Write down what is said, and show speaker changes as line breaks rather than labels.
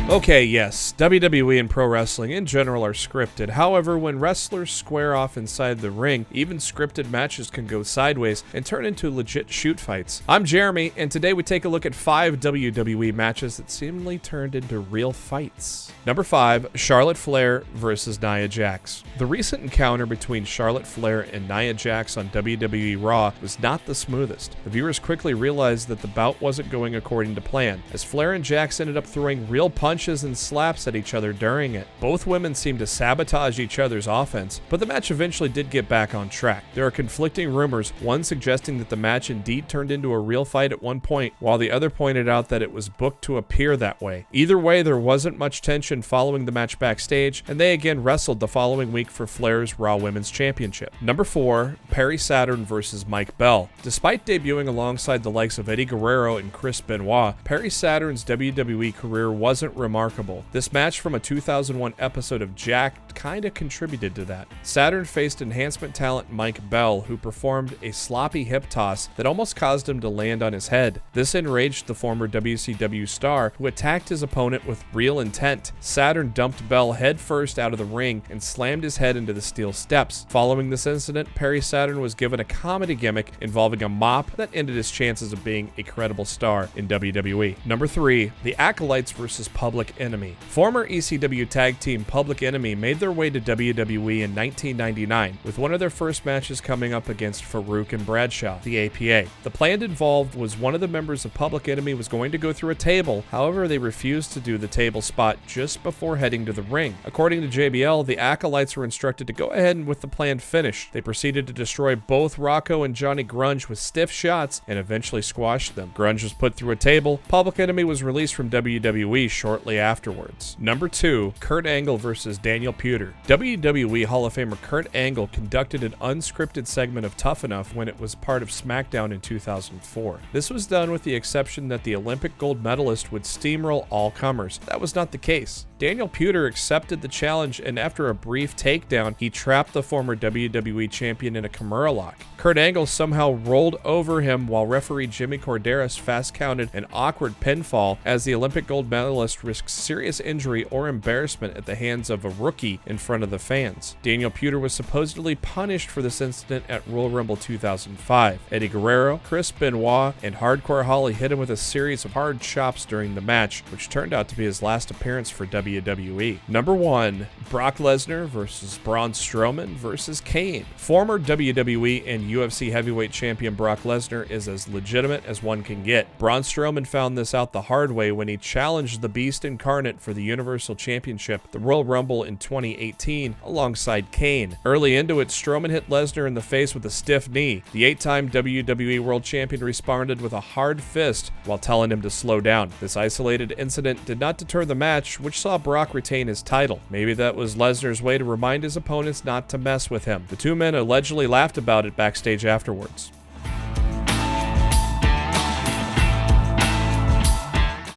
Okay, yes, WWE and pro wrestling in general are scripted. However, when wrestlers square off inside the ring, even scripted matches can go sideways and turn into legit shoot fights. I'm Jeremy, and today we take a look at 5 WWE matches that seemingly turned into real fights. Number 5, Charlotte Flair versus Nia Jax. The recent encounter between Charlotte Flair and Nia Jax on WWE Raw was not the smoothest. The viewers quickly realized that the bout wasn't going according to plan, as Flair and Jax ended up throwing real punches and slaps at each other during it. Both women seemed to sabotage each other's offense, but the match eventually did get back on track. There are conflicting rumors, one suggesting that the match indeed turned into a real fight at one point, while the other pointed out that it was booked to appear that way. Either way, there wasn't much tension following the match backstage, and they again wrestled the following week for Flair's Raw Women's Championship. Number 4, Saturn versus Mike Bell. Despite debuting alongside the likes of Eddie Guerrero and Chris Benoit, Saturn's WWE career wasn't remarkable. This match from a 2001 episode of Jacked kinda contributed to that. Saturn faced enhancement talent Mike Bell, who performed a sloppy hip toss that almost caused him to land on his head. This enraged the former WCW star, who attacked his opponent with real intent. Saturn dumped Bell headfirst out of the ring and slammed his head into the steel steps. Following this incident, Saturn was given a comedy gimmick involving a mop that ended his chances of being a credible star in WWE. Number 3, the Acolytes versus Public Enemy. Former ECW tag team Public Enemy made their way to WWE in 1999, with one of their first matches coming up against Farouk and Bradshaw, the APA. The plan involved was one of the members of Public Enemy was going to go through a table, however they refused to do the table spot just before heading to the ring. According to JBL, the Acolytes were instructed to go ahead with the planned finish. They proceeded to destroy both Rocco and Johnny Grunge with stiff shots and eventually squashed them. Grunge was put through a table. Public Enemy was released from WWE shortly afterwards. Number 2, Kurt Angle versus Daniel Puder. WWE Hall of Famer Kurt Angle conducted an unscripted segment of Tough Enough when it was part of SmackDown in 2004. This was done with the exception that the Olympic gold medalist would steamroll all comers. That was not the case. Daniel Puder accepted the challenge, and after a brief takedown, he trapped the former WWE champion in a Kimura lock. Kurt Angle somehow rolled over him while referee Jimmy Corderas fast counted an awkward pinfall, as the Olympic gold medalist risked serious injury or embarrassment at the hands of a rookie in front of the fans. Daniel Puder was supposedly punished for this incident at Royal Rumble 2005. Eddie Guerrero, Chris Benoit, and Hardcore Holly hit him with a series of hard chops during the match, which turned out to be his last appearance for WWE. Number 1, Brock Lesnar versus Braun Strowman versus Kane. Former WWE and UFC heavyweight champion Brock Lesnar is as legitimate as one can get. Braun Strowman found this out the hard way when he challenged the Beast Incarnate for the Universal Championship at the Royal Rumble in 2018 alongside Kane. Early into it, Strowman hit Lesnar in the face with a stiff knee. The 8-time WWE World Champion responded with a hard fist while telling him to slow down. This isolated incident did not deter the match, which saw Brock retain his title. Maybe that was Lesnar's way to remind his opponents not to mess with him. The two men allegedly laughed about it backstage afterwards.